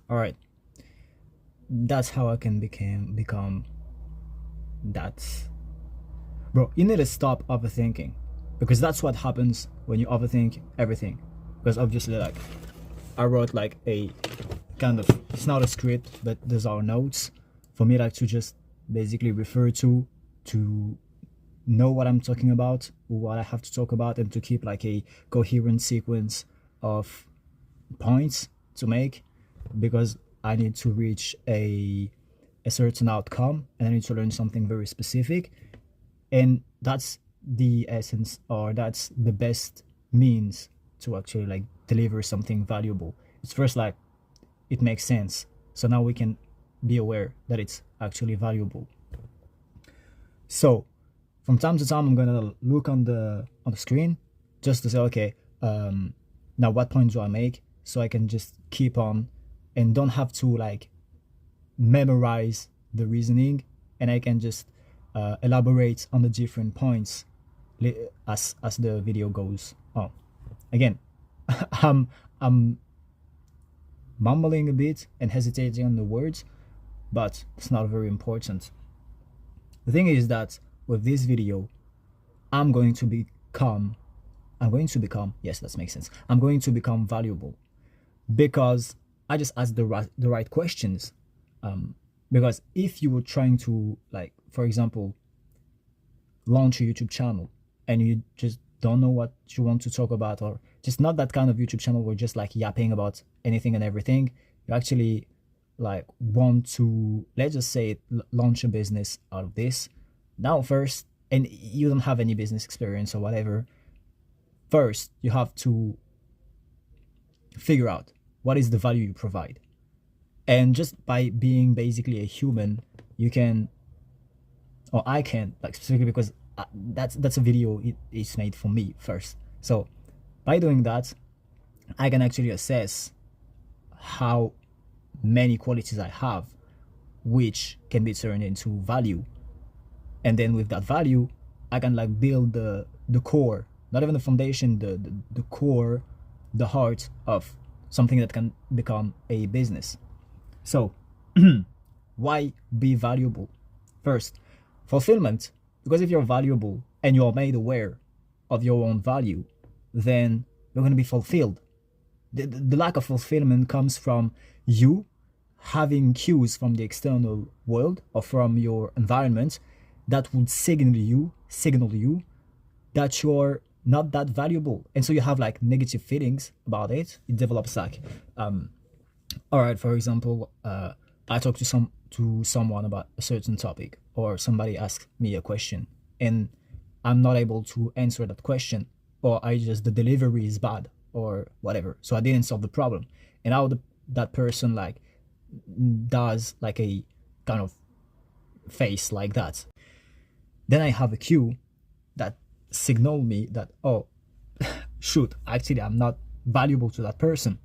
All right, that's how I can become that. Bro, you need to stop overthinking, because that's what happens when you overthink everything. Because obviously, like, I wrote like a kind of, it's not a script, but those are notes for me, like, to just basically refer to know what I'm talking about, what I have to talk about, and to keep like a coherent sequence of points to make, because I need to reach a certain outcome, and I need to learn something very specific. And that's the essence, or that's the best means to actually like deliver something valuable. It's first like it makes sense, so now we can be aware that it's actually valuable. So from time to time, I'm gonna look on the screen just to say, okay, now what point do I make, so I can just keep on and don't have to like memorize the reasoning, and I can just elaborate on the different points as the video goes on. Again, I'm mumbling a bit and hesitating on the words, but it's not very important. The thing is that with this video, I'm going to become, yes, that makes sense. I'm going to become valuable because I just asked the right questions. Because if you were trying to, like, for example, launch a YouTube channel and you just don't know what you want to talk about, or just not that kind of YouTube channel where just like yapping about anything and everything, you actually like want to, let's just say, launch a business out of this. Now first, and you don't have any business experience or whatever, first you have to figure out what is the value you provide. And just by being basically a human, you can, or I can, like, specifically because that's a video it's made for me first. So by doing that, I can actually assess how many qualities I have, which can be turned into value. And then with that value, I can like build the core, not even the foundation, the core, the heart of something that can become a business. So why be valuable? First, fulfillment. Because if you're valuable and you're made aware of your own value, then you're going to be fulfilled. The lack of fulfillment comes from you having cues from the external world or from your environment that would signal you that you're not that valuable, and so you have like negative feelings about it. It develops like, all right, for example, I talk to someone about a certain topic, or somebody asks me a question, and I'm not able to answer that question, or the delivery is bad or whatever, so I didn't solve the problem. And now that person like does like a kind of face like that, then I have a cue that signal me that, oh, shoot, actually I'm not valuable to that person.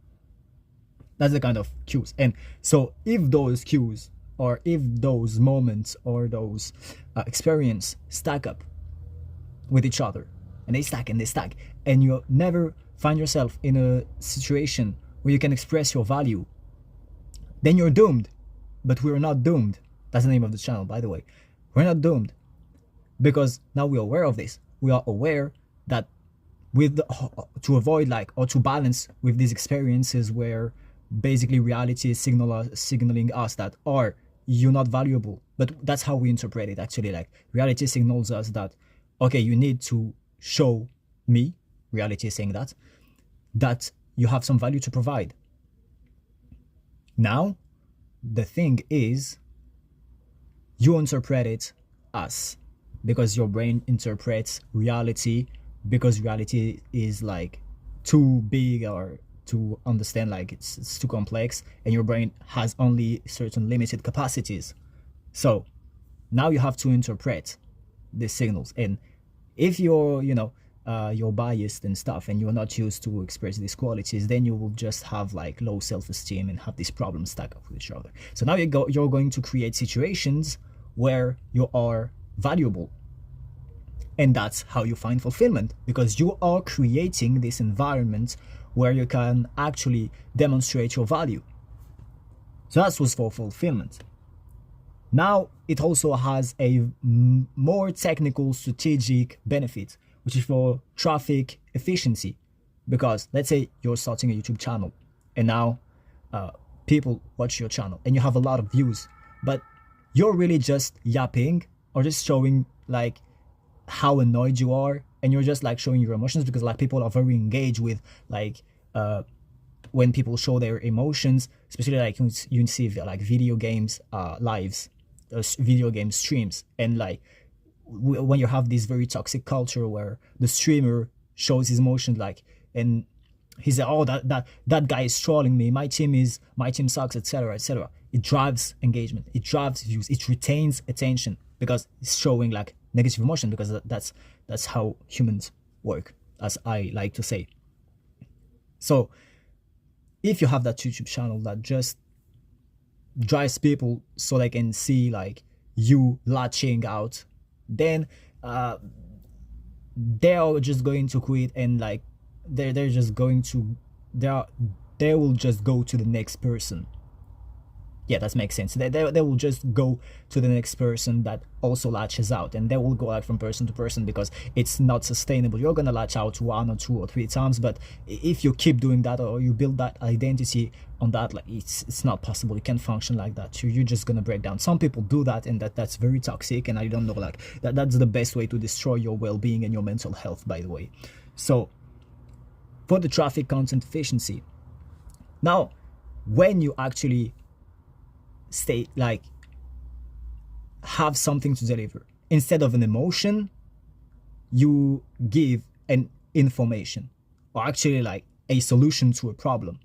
That's the kind of cues. And so if those cues, or if those moments, or those experience stack up with each other, and they stack and they stack, and you never find yourself in a situation where you can express your value, then you're doomed. But we're not doomed. That's the name of the channel, by the way. We're not doomed, because now we're aware of this. We are aware that to avoid like, or to balance with these experiences where basically reality is signaling us that, or you're not valuable. But that's how we interpret it actually. Like, reality signals us that, okay, you need to show me, reality is saying that you have some value to provide. Now the thing is, you interpret it as, because your brain interprets reality, because reality is like too big or to understand, like it's too complex, and your brain has only certain limited capacities. So now you have to interpret the signals, and if you're biased and stuff, and you're not used to express these qualities, then you will just have like low self-esteem and have these problems stack up with each other. So now you're going to create situations where you are valuable, and that's how you find fulfillment, because you are creating this environment where you can actually demonstrate your value. So that was for fulfillment. Now it also has a more technical strategic benefit, which is for traffic efficiency. Because let's say you're starting a YouTube channel, and now uh, people watch your channel and you have a lot of views, but you're really just yapping or just showing like how annoyed you are, and you're just like showing your emotions, because like people are very engaged with like when people show their emotions, especially like you see like video games lives, video game streams, and like when you have this very toxic culture where the streamer shows his emotions, like, and he's like, oh, that guy is trolling me, my team sucks, etc., etc. It drives engagement, it drives views, it retains attention because it's showing like negative emotion, because that's how humans work, as I like to say. So if you have that YouTube channel that just drives people so they can see like you latching out, then they're just going to quit, and like they're just going to they will just go to the next person. Yeah, that makes sense. They will just go to the next person that also latches out, and they will go like from person to person, because it's not sustainable. You're gonna latch out one or two or three times, but if you keep doing that, or you build that identity on that, like it's not possible. You can't function like that. You're just gonna break down. Some people do that, and that's very toxic, and I don't know, like that's the best way to destroy your well-being and your mental health, by the way. So for the traffic content efficiency, now when you actually stay like have something to deliver, instead of an emotion, you give an information, or actually like a solution to a problem.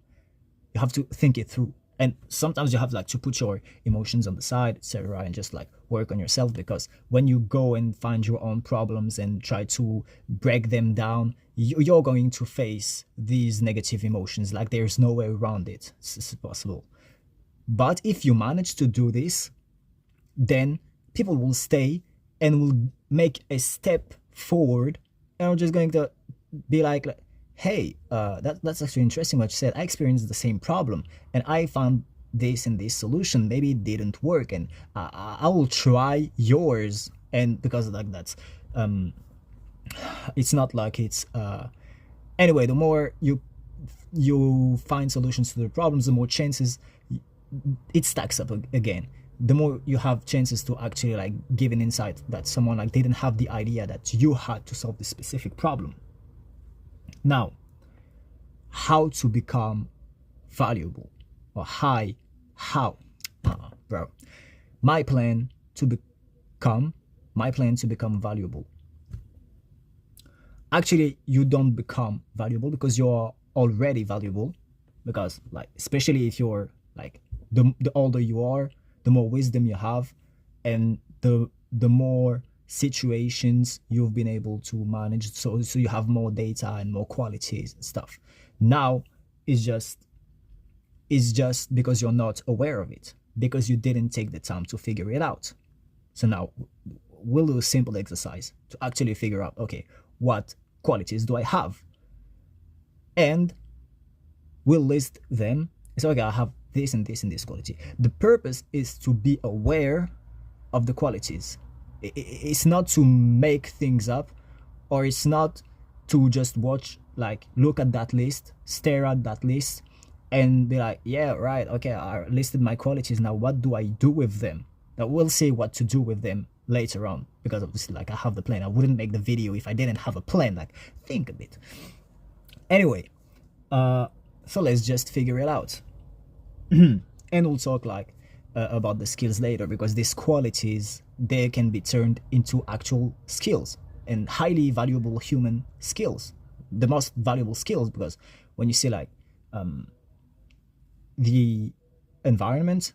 You have to think it through, and sometimes you have like to put your emotions on the side, etc., and just like work on yourself, because when you go and find your own problems and try to break them down, you're going to face these negative emotions. Like there's no way around it. It's possible. But if you manage to do this, then people will stay and will make a step forward, and are just going to be like hey, that's actually interesting what you said. I experienced the same problem, and I found this and this solution. Maybe it didn't work, and I will try yours. And because like that's it's not like it's anyway, the more you find solutions to the problems, the more chances it stacks up again. The more you have chances to actually like give an insight that someone like didn't have the idea that you had to solve this specific problem. Now, how to become valuable, or how bro, my plan to become valuable. Actually, you don't become valuable, because you're already valuable. Because like, especially if you're like the older you are, the more wisdom you have, and the more situations you've been able to manage, so you have more data and more qualities and stuff. Now it's just because you're not aware of it, because you didn't take the time to figure it out. So now we'll do a simple exercise to actually figure out, okay, what qualities do I have, and we'll list them. So okay, I have this and this and this quality. The purpose is to be aware of the qualities. It's not to make things up, or it's not to just watch, like look at that list, stare at that list, and be like, yeah, right, okay, I listed my qualities, now what do I do with them? Now we'll see what to do with them later on, because obviously like I have the plan. I wouldn't make the video if I didn't have a plan. Like, think a bit. Anyway, so let's just figure it out. And we'll talk like about the skills later, because these qualities, they can be turned into actual skills, and highly valuable human skills, the most valuable skills. Because when you see like the environment,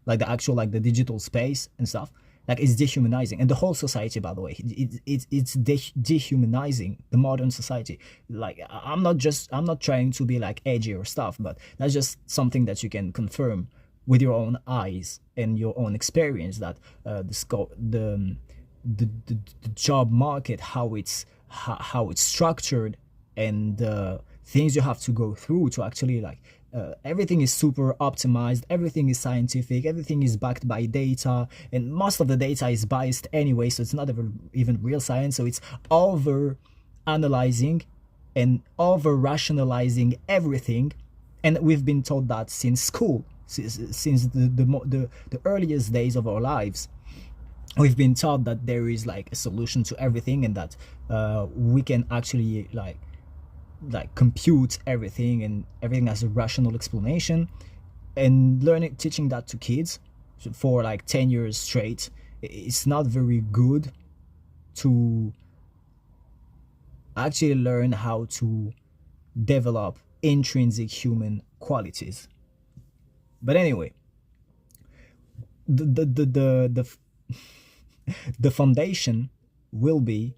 like the actual like the digital space and stuff, like it's dehumanizing, and the whole society, by the way, it's dehumanizing the modern society. Like I'm not trying to be like edgy or stuff, but that's just something that you can confirm with your own eyes and your own experience, that the job market, how it's structured, and the things you have to go through to actually like everything is super optimized, everything is scientific, everything is backed by data, and most of the data is biased anyway, so it's not even real science. So it's over analyzing and over rationalizing everything, and we've been taught that since school, since the earliest days of our lives. We've been taught that there is like a solution to everything, and that we can actually like compute everything, and everything has a rational explanation. And teaching that to kids for like 10 years straight, it's not very good to actually learn how to develop intrinsic human qualities. But anyway, the the foundation will be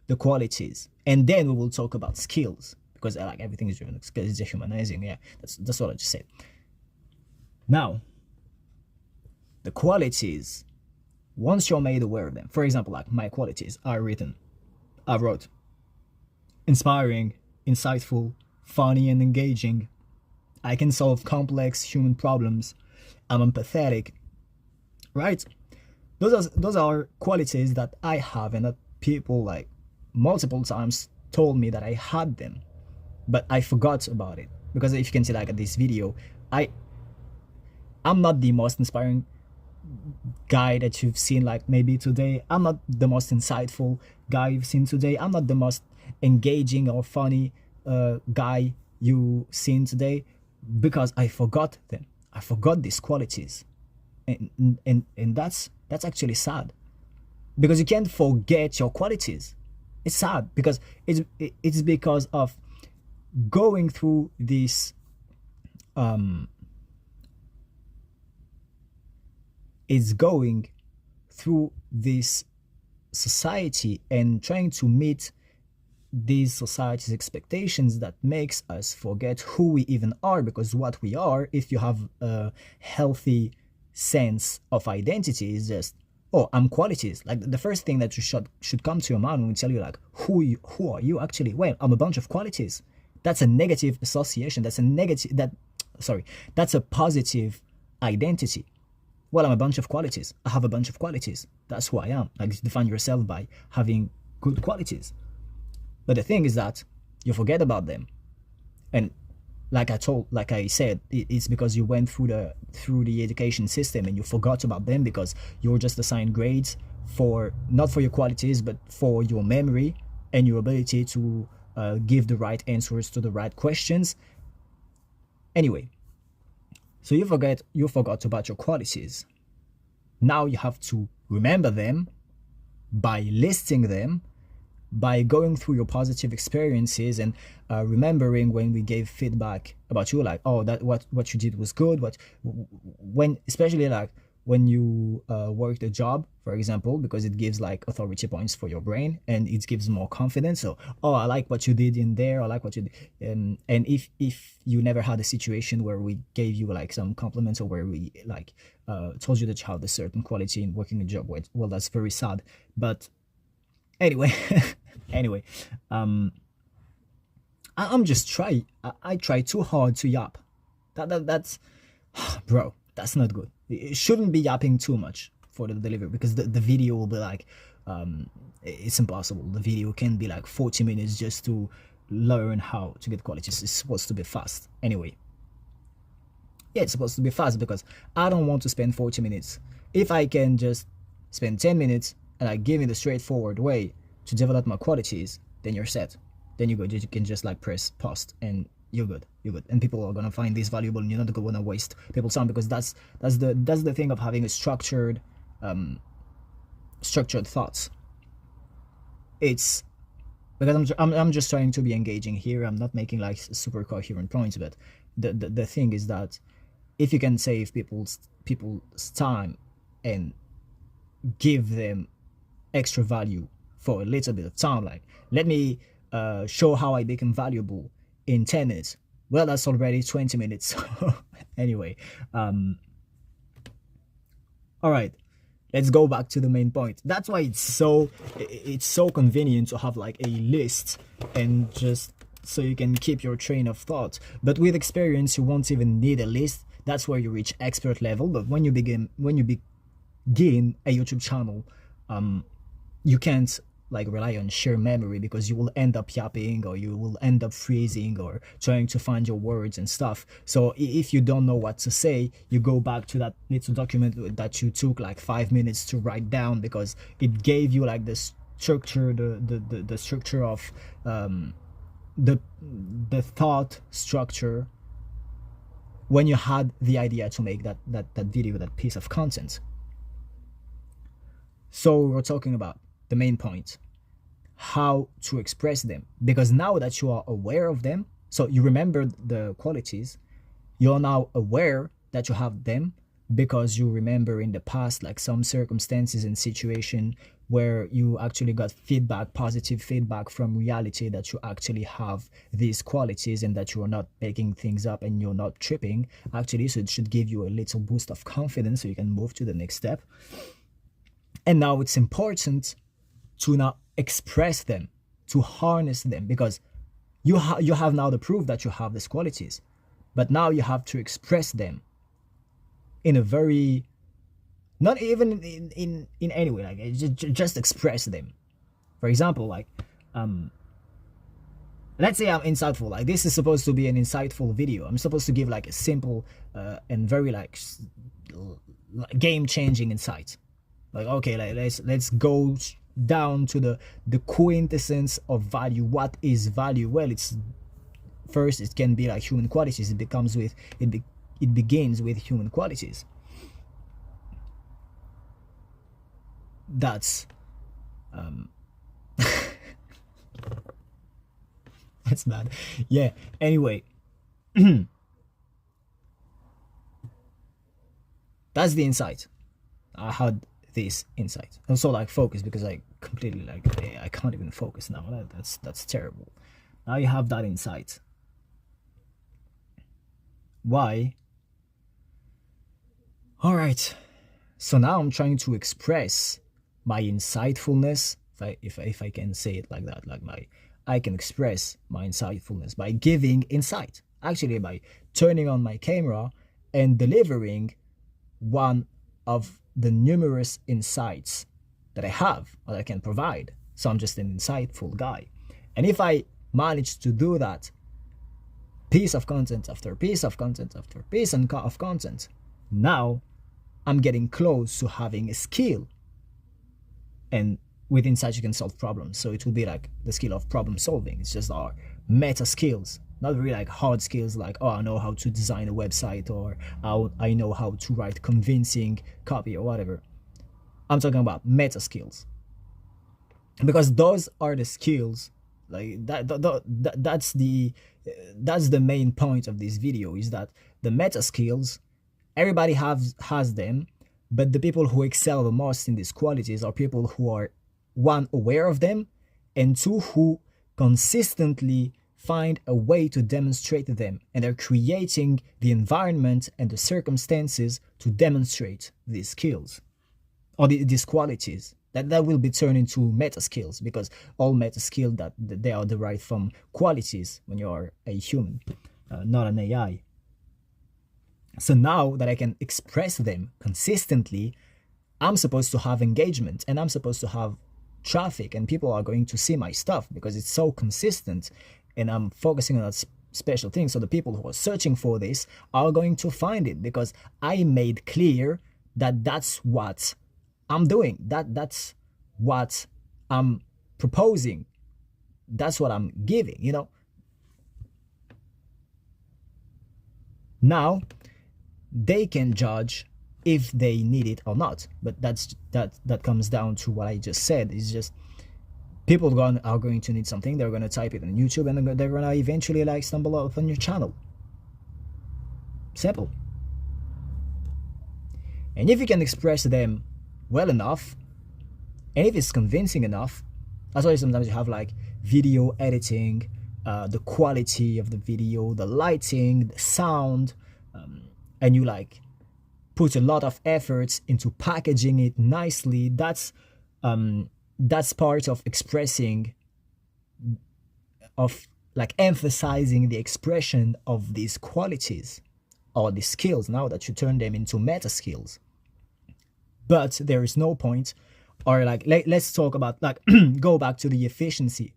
the qualities, and then we will talk about skills, because like everything is driven, because it's dehumanizing. Yeah, that's what I just said. Now, the qualities, once you're made aware of them, for example, like my qualities I wrote inspiring, insightful, funny, and engaging. I can solve complex human problems. I'm empathetic, right? Those are qualities that I have, and that people like multiple times told me that I had them, but I forgot about it. Because if you can see like at this video, I'm not the most inspiring guy that you've seen like maybe today. I'm not the most insightful guy you've seen today. I'm not the most engaging or funny guy you've seen today, because I forgot them. I forgot these qualities, and that's actually sad, because you can't forget your qualities. It's sad because it's because of going through this it's going through this society and trying to meet these society's expectations that makes us forget who we even are. Because what we are, if you have a healthy sense of identity, is just, oh, I'm qualities. Like the first thing that you should come to your mind when we tell you like who are you actually? Well, I'm a bunch of qualities. That's a negative association. That's a positive identity. Well, I'm a bunch of qualities. I have a bunch of qualities. That's who I am. Like, you define yourself by having good qualities. But the thing is that you forget about them. And like I said, it's because you went through the education system and you forgot about them, because you were just assigned grades for, not for your qualities, but for your memory and your ability to give the right answers to the right questions. Anyway, so you forgot about your qualities. Now you have to remember them by listing them, by going through your positive experiences, and remembering when we gave feedback about you, like, oh, that what you did was good. Especially like when you worked a job, for example, because it gives like authority points for your brain, and it gives more confidence. So, oh, I like what you did in there. I like what you did. And if you never had a situation where we gave you like some compliments, or where we like told you that you have a certain quality in working a job, well, that's very sad. But anyway, I'm just I try too hard to yap. That's bro, that's not good. It shouldn't be yapping too much for the delivery, because the video will be like it's impossible. The video can be like 40 minutes just to learn how to get quality. It's supposed to be fast. Anyway, yeah, it's supposed to be fast, because I don't want to spend 40 minutes. If I can just spend 10 minutes and I give it a straightforward way to develop my qualities, then you're set. Then you're good. You can just like press post and you're good. And people are gonna find this valuable, and you're not gonna waste people's time, because that's the thing of having a structured thoughts. It's because I'm just trying to be engaging here. I'm not making like super coherent points, but the thing is that if you can save people's time and give them extra value for a little bit of time, like, let me show how I become valuable in 10 minutes. Well, that's already 20 minutes. Anyway, all right, let's go back to the main point. That's why it's so convenient to have like a list and just so you can keep your train of thought. But with experience, you won't even need a list. That's where you reach expert level. But when you begin a YouTube channel, you can't like rely on sheer memory, because you will end up yapping, or you will end up freezing, or trying to find your words and stuff. So if you don't know what to say, you go back to that little document that you took like 5 minutes to write down, because it gave you like the structure, the structure of the thought structure when you had the idea to make that video, that piece of content. So we're talking about the main point, how to express them, because now that you are aware of them, so you remember the qualities, you're now aware that you have them, because you remember in the past like some circumstances and situation where you actually got feedback, positive feedback from reality, that you actually have these qualities and that you are not making things up and you're not tripping actually. So it should give you a little boost of confidence so you can move to the next step. And now it's important to now express them, to harness them, because you have now the proof that you have these qualities, but now you have to express them in a very, not even in any way, like just express them. For example, like let's say I'm insightful, like this is supposed to be an insightful video. I'm supposed to give like a simple and very like game-changing insight. Like, okay, like let's go down to the quintessence of value. What is value? Well, it's first, it can be like human qualities. It begins with human qualities. That's that's bad. Yeah, anyway. That's the insight. I had this insight. Also like focus, because I completely like I can't even focus now. That's terrible. Now you have that insight. Why? All right. So now I'm trying to express my insightfulness, if I can say it like that, like I can express my insightfulness by giving insight. Actually, by turning on my camera and delivering one of the numerous insights that I have, or that I can provide. So I'm just an insightful guy. And if I manage to do that piece of content after piece of content after piece of content, now I'm getting close to having a skill. And with insight you can solve problems. So it will be like the skill of problem solving. It's just our meta skills, not really like hard skills like, oh, I know how to design a website, or I know how to write convincing copy or whatever. I'm talking about meta skills, because those are the skills like that's the main point of this video, is that the meta skills, everybody has them, but the people who excel the most in these qualities are people who are, one, aware of them, and two, who consistently find a way to demonstrate them, and they're creating the environment and the circumstances to demonstrate these skills or these qualities that will be turned into meta skills, because all meta skills that they are derived from qualities when you are a human, not an AI. So now that I can express them consistently, I'm supposed to have engagement, and I'm supposed to have traffic, and people are going to see my stuff because it's so consistent, and I'm focusing on that special thing. So the people who are searching for this are going to find it, because I made clear that that's what I'm doing, that's what I'm proposing, that's what I'm giving, you know. Now they can judge if they need it or not, but that comes down to what I just said. It's just people are going to need something, they're going to type it on YouTube, and they're going to eventually like stumble upon your channel. Simple. And if you can express them well enough, and if it's convincing enough, that's why sometimes you have like video editing, the quality of the video, the lighting, the sound, and you like put a lot of efforts into packaging it nicely. That's part of expressing, of like emphasizing the expression of these qualities or the skills now that you turn them into meta skills. But there is no point, or like let's talk about like go back to the efficiency.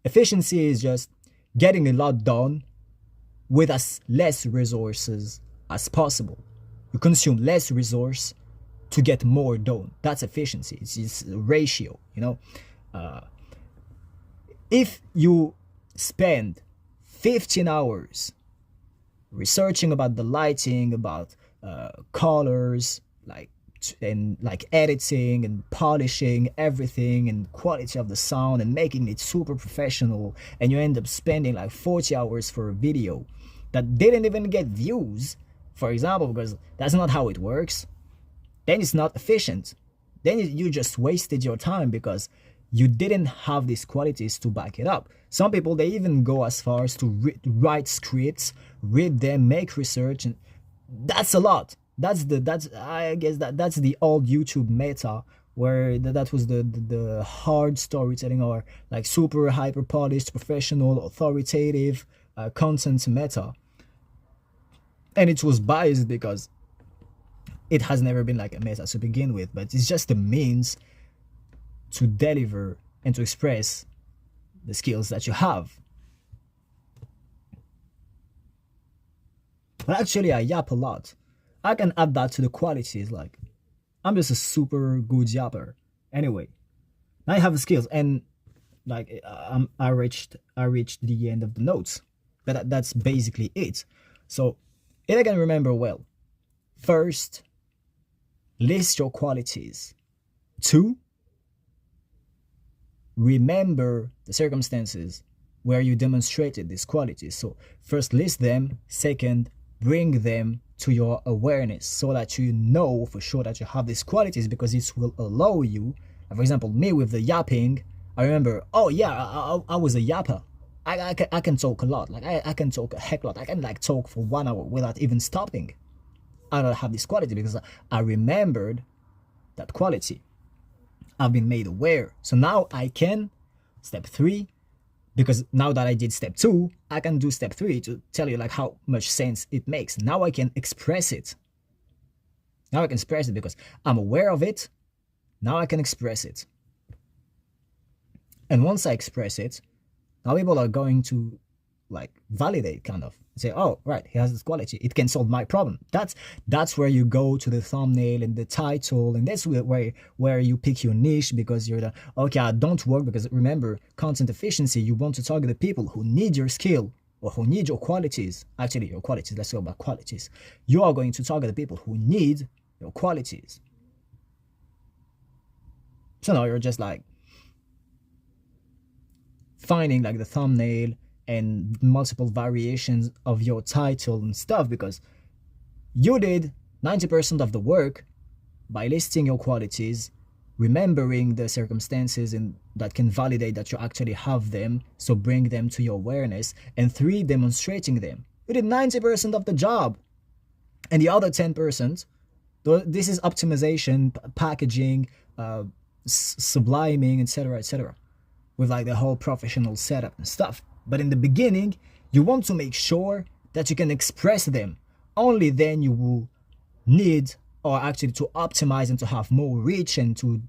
Efficiency is just getting a lot done with as less resources as possible. You consume less resource to get more done. That's efficiency. It's just a ratio, you know. If you spend 15 hours researching about the lighting, about colors, and like editing and polishing everything and quality of the sound and making it super professional, and you end up spending like 40 hours for a video that didn't even get views, for example, because that's not how it works, then it's not efficient. Then you just wasted your time because you didn't have these qualities to back it up. Some people, they even go as far as to write scripts, read them, make research, and that's a lot. That's I guess that's the old YouTube meta, where that was the hard storytelling, or like super hyper polished, professional, authoritative content meta. And it was biased because it has never been like a meta to begin with, but it's just a means to deliver and to express the skills that you have. But actually, I yap a lot. I can add that to the qualities. Like, I'm just a super good yapper. Anyway, I have the skills, and like I reached the end of the notes. But that's basically it. So, if I can remember well, first, list your qualities. 2, remember the circumstances where you demonstrated these qualities. So first, list them. Second, bring them to your awareness so that you know for sure that you have these qualities, because it will allow you. For example, me with the yapping, I remember, oh yeah, I was a yapper. I can talk a lot. Like I can talk a heck lot. I can like talk for 1 hour without even stopping. I don't have this quality because I remembered that quality. I've been made aware. So now I can, step 3, because now that I did step 2, I can do step 3 to tell you like how much sense it makes. Now I can express it. Now I can express it because I'm aware of it. Now I can express it. And once I express it, now people are going to like validate, kind of say, oh right, he has this quality, it can solve my problem. That's where you go to the thumbnail and the title, and that's where you pick your niche, because you're the, okay, I don't work, because remember, content efficiency, you want to target the people who need your skill or who need your qualities. Actually, your qualities, let's go about qualities. You are going to target the people who need your qualities. So now you're just like finding like the thumbnail and multiple variations of your title and stuff, because you did 90% of the work by listing your qualities, remembering the circumstances and that can validate that you actually have them, so bring them to your awareness, and 3, demonstrating them. You did 90% of the job, and the other 10%, this is optimization, packaging, subliming, etc., with like the whole professional setup and stuff. But in the beginning, you want to make sure that you can express them. Only then you will need, or actually to optimize and to have more reach and to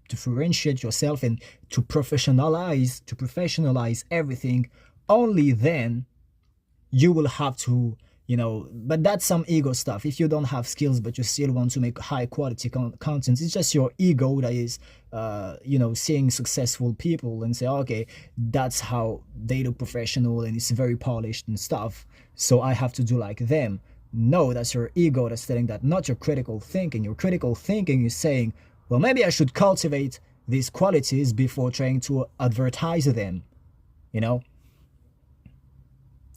differentiate yourself and to professionalize everything. Only then you will have to, but that's some ego stuff. If you don't have skills but you still want to make high quality content, it's just your ego that is seeing successful people and say, okay, that's how they look professional and it's very polished and stuff, so I have to do like them. No, that's your ego that's telling that, not your critical thinking. Your critical thinking is saying, well, maybe I should cultivate these qualities before trying to advertise them,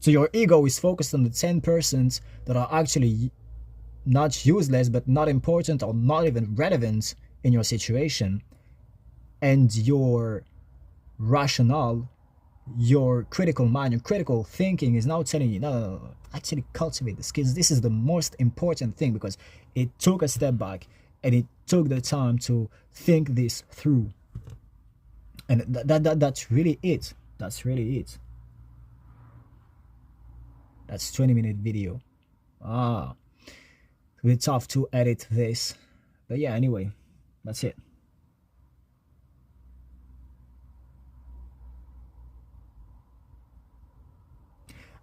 So your ego is focused on the 10% that are actually not useless, but not important or not even relevant in your situation. And your rationale, your critical mind, your critical thinking is now telling you, no, actually cultivate the skills. This is the most important thing, because it took a step back and it took the time to think this through. And that's really it. That's really it. That's 20-minute video. Ah, it's a bit tough to edit this. But yeah, anyway, that's it.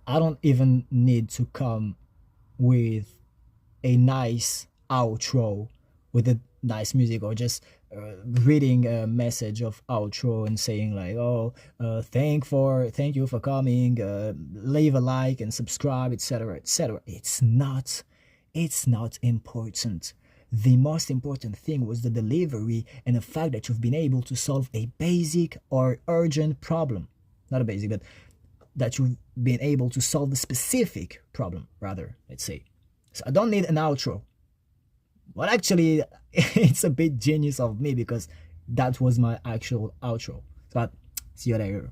I don't even need to come with a nice outro with a nice music, or just reading a message of outro and saying like, oh, thank you for coming, leave a like and subscribe, etc., etc. It's not important. The most important thing was the delivery and the fact that you've been able to solve a basic or urgent problem. Not a basic, but that you've been able to solve the specific problem, rather, let's say. So I don't need an outro. Well, actually, it's a bit genius of me because that was my actual outro. But see you later.